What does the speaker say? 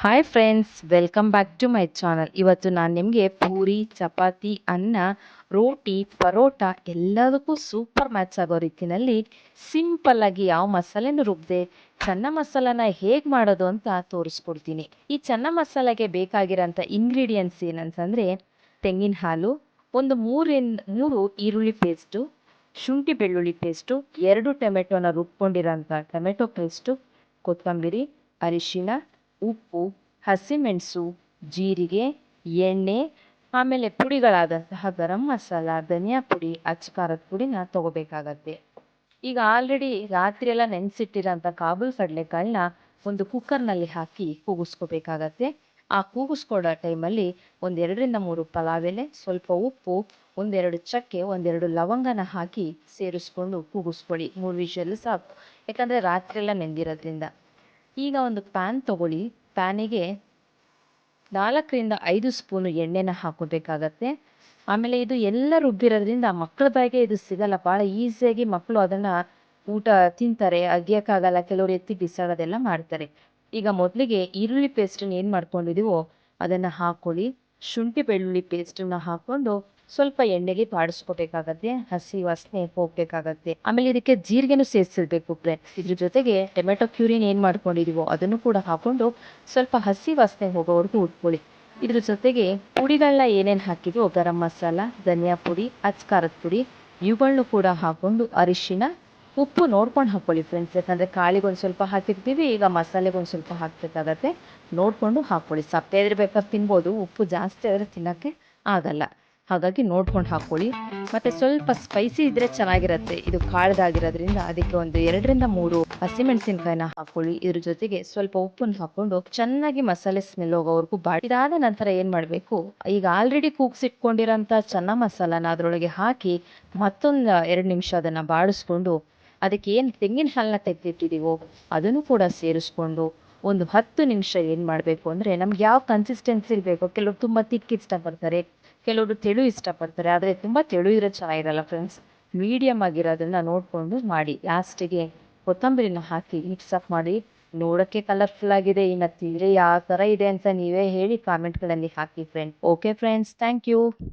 Hi friends, welcome back to my channel. ಇವತ್ತು ನಾನು ನಿಮಗೆ ಪೂರಿ, ಚಪಾತಿ, ಅನ್ನ, ರೋಟಿ, ಪರೋಟ ಎಲ್ಲದಕ್ಕೂ ಸೂಪರ್ ಮ್ಯಾಚ್ ಆಗೋ ರೀತಿಯಲ್ಲಿ ಸಿಂಪಲ್ಲಾಗಿ ಯಾವ ಮಸಾಲೆನೂ ರುಬ್ಬದೆ ಚೆನ್ನ ಮಸಾಲಾನ ಹೇಗೆ ಮಾಡೋದು ಅಂತ ತೋರಿಸ್ಕೊಡ್ತೀನಿ. ಈ ಚೆನ್ನ ಮಸಾಲೆಗೆ ಬೇಕಾಗಿರೋಂಥ ಇಂಗ್ರೀಡಿಯೆಂಟ್ಸ್ ಏನಂತಂದರೆ ತೆಂಗಿನ ಹಾಲು, ಒಂದು ಮೂರು ಈರುಳ್ಳಿ ಪೇಸ್ಟು, ಶುಂಠಿ ಬೆಳ್ಳುಳ್ಳಿ ಪೇಸ್ಟು, 2 ಟೊಮೆಟೊನ ರುಬ್ಕೊಂಡಿರೋಂಥ ಟೊಮೆಟೊ ಪೇಸ್ಟು, ಕೊತ್ತಂಬರಿ, ಅರಿಶಿಣ, ಉಪ್ಪು, ಹಸಿಮೆಣಸು, ಜೀರಿಗೆ, ಎಣ್ಣೆ, ಆಮೇಲೆ ಪುಡಿಗಳಾದಂತಹ ಗರಂ ಮಸಾಲ, ಧನಿಯಾ ಪುಡಿ, ಅಚ್ಕಾರದ ಪುಡಿನ ತಗೋಬೇಕಾಗತ್ತೆ. ಈಗ ಆಲ್ರೆಡಿ ರಾತ್ರಿ ಎಲ್ಲ ನೆನೆಸಿಟ್ಟಿರೋಂಥ ಕಾಬೂಲ್ ಕಡಲೆಕಾಳನ್ನ ಒಂದು ಕುಕ್ಕರ್ನಲ್ಲಿ ಹಾಕಿ ಕೂಗಿಸ್ಕೋಬೇಕಾಗತ್ತೆ. ಆ ಕೂಗಿಸ್ಕೊಡೋ ಟೈಮಲ್ಲಿ 2 ಪಲಾವ್ ಎಲೆ, ಸ್ವಲ್ಪ ಉಪ್ಪು, 2 ಚಕ್ಕೆ, 2 ಲವಂಗನ ಹಾಕಿ ಸೇರಿಸ್ಕೊಂಡು ಕೂಗಿಸ್ಕೊಳ್ಳಿ. 3 ವಿಷಲ್ ಸಾಕು, ಯಾಕಂದರೆ ರಾತ್ರಿ ಎಲ್ಲ ನೆಂದಿರೋದ್ರಿಂದ. ಈಗ ಒಂದು ಪ್ಯಾನ್ ತಗೊಳ್ಳಿ. ಪ್ಯಾನಿಗೆ 4 ರಿಂದ 5 ಸ್ಪೂನು ಎಣ್ಣೆನ ಹಾಕೋಬೇಕಾಗತ್ತೆ. ಆಮೇಲೆ ಇದು ಎಲ್ಲ ರುಬ್ಬಿರೋದ್ರಿಂದ ಮಕ್ಕಳ ಬಾಯಿಗೆ ಇದು ಸಿಗಲ್ಲ. ಭಾಳ ಈಸಿಯಾಗಿ ಮಕ್ಕಳು ಅದನ್ನು ಊಟ ತಿಂತಾರೆ, ಅಗಿಯೋಕ್ಕಾಗಲ್ಲ, ಕೆಲವರು ಎತ್ತಿ ಬಿಸಾಡೋದೆಲ್ಲ ಮಾಡ್ತಾರೆ. ಈಗ ಮೊದಲಿಗೆ ಈರುಳ್ಳಿ ಪೇಸ್ಟನ್ನು ಏನು ಮಾಡ್ಕೊಂಡಿದ್ದೀವೋ ಅದನ್ನು ಹಾಕ್ಕೊಳ್ಳಿ. ಶುಂಠಿ ಬೆಳ್ಳುಳ್ಳಿ ಪೇಸ್ಟನ್ನು ಹಾಕ್ಕೊಂಡು ಸ್ವಲ್ಪ ಎಣ್ಣೆಗೆ ಬಾಡಿಸ್ಕೋಬೇಕಾಗತ್ತೆ, ಹಸಿ ವಾಸನೆ ಹೋಗ್ಬೇಕಾಗತ್ತೆ. ಆಮೇಲೆ ಇದಕ್ಕೆ ಜೀರಿಗೆನೂ ಸೇರಿಸಿರ್ಬೇಕು ಫ್ರೆಂಡ್ಸ್. ಇದ್ರ ಜೊತೆಗೆ ಟೊಮೆಟೊ ಪ್ಯೂರಿನ ಏನು ಮಾಡ್ಕೊಂಡಿದೀವೋ ಅದನ್ನು ಕೂಡ ಹಾಕೊಂಡು ಸ್ವಲ್ಪ ಹಸಿ ವಾಸನೆ ಹೋಗೋವರೆಗೂ ಉಟ್ಕೊಳ್ಳಿ. ಇದ್ರ ಜೊತೆಗೆ ಪುಡಿಗಳನ್ನ ಏನೇನು ಹಾಕಿದ್ವೋ ಗರಂ ಮಸಾಲ, ಧನಿಯಾ ಪುಡಿ, ಅಚ್ಕಾರದ ಪುಡಿ ಇವುಗಳನ್ನು ಕೂಡ ಹಾಕೊಂಡು ಅರಿಶಿಣ, ಉಪ್ಪು ನೋಡ್ಕೊಂಡು ಹಾಕ್ಕೊಳ್ಳಿ ಫ್ರೆಂಡ್ಸ್. ಯಾಕಂದರೆ ಕಾಳಿಗೆ ಒಂದು ಸ್ವಲ್ಪ ಹಾಕಿರ್ತೀವಿ, ಈಗ ಮಸಾಲೆಗೆ ಒಂದು ಸ್ವಲ್ಪ ಹಾಕಬೇಕಾಗತ್ತೆ. ನೋಡಿಕೊಂಡು ಹಾಕ್ಕೊಳ್ಳಿ. ಸಪ್ಪೆ ಇದ್ರೆ ಬೇಕಾದ್ರೆ ತಿನ್ಬೋದು, ಉಪ್ಪು ಜಾಸ್ತಿ ಆದರೆ ತಿನ್ನೋಕ್ಕೆ ಆಗಲ್ಲ. ಹಾಗಾಗಿ ನೋಡ್ಕೊಂಡು ಹಾಕ್ಕೊಳ್ಳಿ. ಮತ್ತು ಸ್ವಲ್ಪ ಸ್ಪೈಸಿ ಇದ್ದರೆ ಚೆನ್ನಾಗಿರುತ್ತೆ. ಇದು ಕಾಳ್ದಾಗಿರೋದ್ರಿಂದ ಅದಕ್ಕೆ ಒಂದು 2 ರಿಂದ 3 ಹಸಿಮೆಣಸಿನ್ಕಾಯಿನ ಹಾಕ್ಕೊಳ್ಳಿ. ಇದ್ರ ಜೊತೆಗೆ ಸ್ವಲ್ಪ ಉಪ್ಪನ್ನು ಹಾಕ್ಕೊಂಡು ಚೆನ್ನಾಗಿ ಮಸಾಲೆ ಸ್ಮೆಲ್ ಹೋಗೋವರೆಗೂ ಬಾಡಿ. ಇದಾದ ನಂತರ ಏನು ಮಾಡಬೇಕು, ಈಗ ಆಲ್ರೆಡಿ ಕೂಗ್ಸಿಟ್ಕೊಂಡಿರೋಂಥ ಚೆನ್ನ ಮಸಾಲಾನ ಅದರೊಳಗೆ ಹಾಕಿ ಮತ್ತೊಂದು 2 ನಿಮಿಷ ಅದನ್ನು ಬಾಡಿಸ್ಕೊಂಡು ಅದಕ್ಕೆ ಏನು ತೆಂಗಿನ ಹಾಲನ್ನ ತೆಗೆದಿಟ್ಟಿದ್ದೀವೋ ಅದನ್ನು ಕೂಡ ಸೇರಿಸ್ಕೊಂಡು ಒಂದು 10 ನಿಮಿಷ ಏನು ಮಾಡಬೇಕು ಅಂದರೆ ನಮ್ಗೆ ಯಾವ ಕನ್ಸಿಸ್ಟೆನ್ಸಿ ಬೇಕೋ. ಕೆಲವರು ತುಂಬ ತಿಕ್ ಇಷ್ಟಪಡ್ತಾರೆ, ಕೆಲವರು ತೆಳು ಇಷ್ಟಪಡ್ತಾರೆ. ಆದರೆ ತುಂಬ ತೆಳು ಇರೋ ಚೆನ್ನಾಗಿರಲ್ಲ ಫ್ರೆಂಡ್ಸ್. ಮೀಡಿಯಮ್ ಆಗಿರೋದನ್ನು ನೋಡಿಕೊಂಡು ಮಾಡಿ. ಲಾಸ್ಟಿಗೆ ಕೊತ್ತಂಬರಿನ ಹಾಕಿ ಮಿಕ್ಸಪ್ ಮಾಡಿ. ನೋಡೋಕ್ಕೆ ಕಲರ್ಫುಲ್ ಆಗಿದೆ. ಇನ್ನು ತಿಂದರೆ ಯಾವ ಥರ ಇದೆ ಅಂತ ನೀವೇ ಹೇಳಿ ಕಾಮೆಂಟ್ಗಳಲ್ಲಿ ಹಾಕಿ friend. Okay friends, thank you.